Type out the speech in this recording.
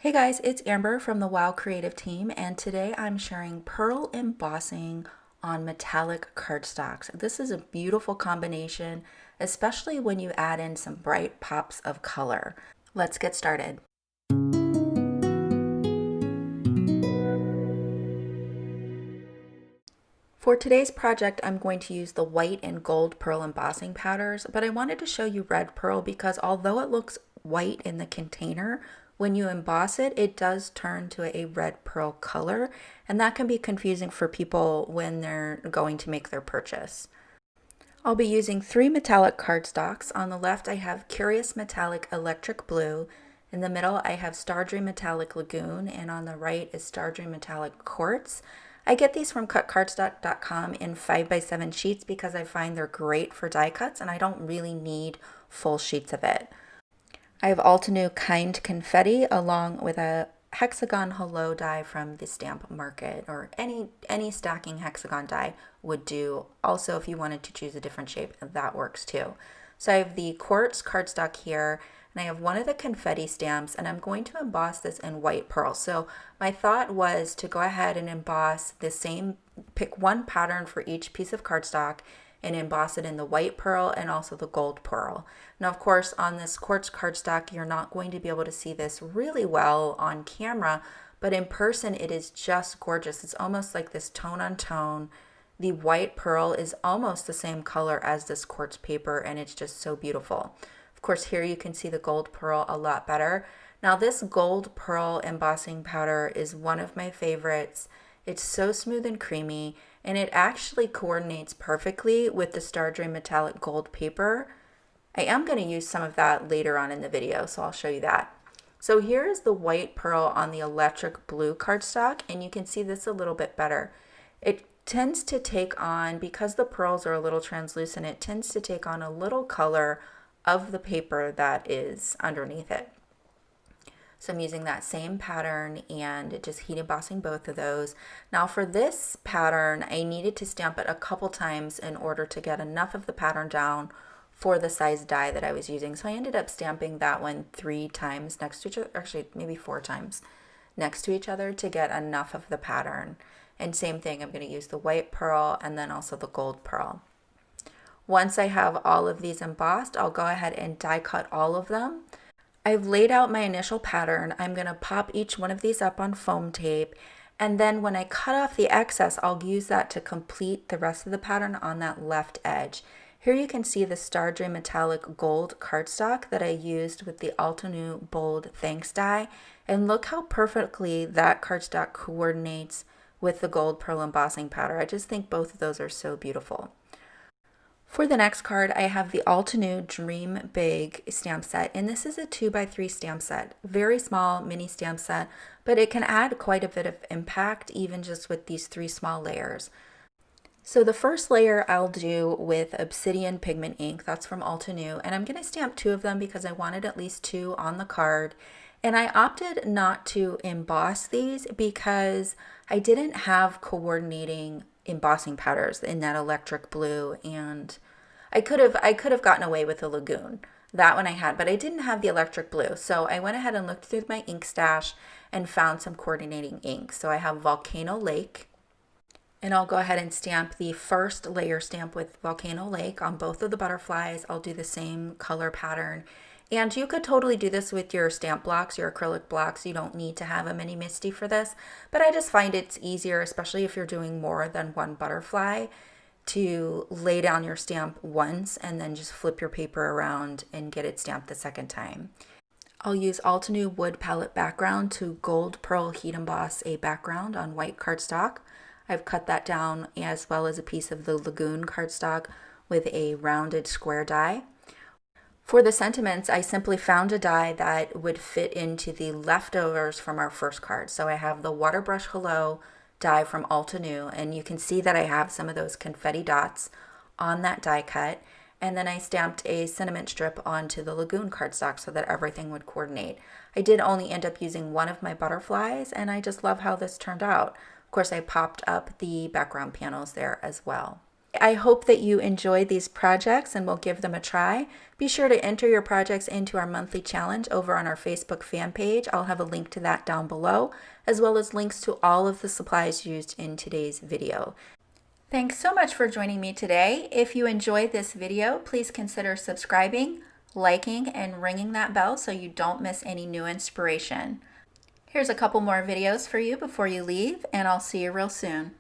Hey guys, it's Amber from the WOW Creative team, and today I'm sharing pearl embossing on metallic cardstocks. This is a beautiful combination, especially when you add in some bright pops of color. Let's get started. For today's project, I'm going to use the white and gold pearl embossing powders, but I wanted to show you red pearl because although it looks white in the container, when you emboss it, it does turn to a red pearl color, and that can be confusing for people when they're going to make their purchase. I'll be using 3 metallic cardstocks. On the left, I have Curious Metallic Electric Blue. In the middle, I have Stardream Metallic Lagoon, and on the right is Stardream Metallic Quartz. I get these from cutcardstock.com in 5x7 sheets because I find they're great for die cuts and I don't really need full sheets of it. I have Altenew Kind Confetti along with a Hexagon Hello Die from the stamp market, or any stacking Hexagon die would do. Also, if you wanted to choose a different shape, that works too. So I have the Quartz cardstock here, and I have one of the confetti stamps, and I'm going to emboss this in white pearl. So my thought was to go ahead and emboss the same, pick one pattern for each piece of cardstock and emboss it in the white pearl and also the gold pearl. Now, of course, on this Quartz cardstock, you're not going to be able to see this really well on camera, but in person, it is just gorgeous. It's almost like this tone on tone. The white pearl is almost the same color as this quartz paper, and it's just so beautiful. Of course, here you can see the gold pearl a lot better. Now, this gold pearl embossing powder is one of my favorites. It's so smooth and creamy, and it actually coordinates perfectly with the Stardream Metallic Gold paper. I am going to use some of that later on in the video, so I'll show you that. So here is the white pearl on the electric blue cardstock, and you can see this a little bit better. It tends to take on, because the pearls are a little translucent, it tends to take on a little color of the paper that is underneath it. So I'm using that same pattern and just heat embossing both of those. Now for this pattern, I needed to stamp it a couple times in order to get enough of the pattern down for the size die that I was using. So I ended up stamping that one 3 times next to each other, actually maybe 4 times next to each other to get enough of the pattern. And same thing, I'm going to use the white pearl and then also the gold pearl. Once I have all of these embossed, I'll go ahead and die cut all of them. I've laid out my initial pattern. I'm going to pop each one of these up on foam tape, and then when I cut off the excess, I'll use that to complete the rest of the pattern on that left edge. Here you can see the Stardream Metallic Gold cardstock that I used with the Altenew Bold Thanks die, and look how perfectly that cardstock coordinates with the gold pearl embossing powder. I just think both of those are so beautiful. For the next card, I have the Altenew Dream Big stamp set, and this is a 2x3 stamp set. Very small mini stamp set, but it can add quite a bit of impact even just with these 3 small layers. So the first layer I'll do with Obsidian Pigment ink, that's from Altenew, and I'm going to stamp 2 of them because I wanted at least 2 on the card. And I opted not to emboss these because I didn't have coordinating embossing powders in that electric blue, and I could have gotten away with the Lagoon. That one I had, but I didn't have the electric blue. So I went ahead and looked through my ink stash and found some coordinating ink. So I have Volcano Lake, and I'll go ahead and stamp the first layer stamp with Volcano Lake on both of the butterflies. I'll do the same color pattern. And you could totally do this with your stamp blocks, your acrylic blocks. You don't need to have a mini MISTI for this, but I just find it's easier, especially if you're doing more than one butterfly, to lay down your stamp once and then just flip your paper around and get it stamped the second time. I'll use Altenew Wood Palette background to gold pearl heat emboss a background on white cardstock. I've cut that down as well as a piece of the Lagoon cardstock with a rounded square die. For the sentiments, I simply found a die that would fit into the leftovers from our first card. So I have the Waterbrush Hello Die from Altenew, and you can see that I have some of those confetti dots on that die cut. And then I stamped a sentiment strip onto the Lagoon cardstock so that everything would coordinate. I did only end up using one of my butterflies, and I just love how this turned out. Of course, I popped up the background panels there as well. I hope that you enjoyed these projects and will give them a try. Be sure to enter your projects into our monthly challenge over on our Facebook fan page. I'll have a link to that down below, as well as links to all of the supplies used in today's video. Thanks so much for joining me today. If you enjoyed this video, please consider subscribing, liking, and ringing that bell so you don't miss any new inspiration. Here's a couple more videos for you before you leave, and I'll see you real soon.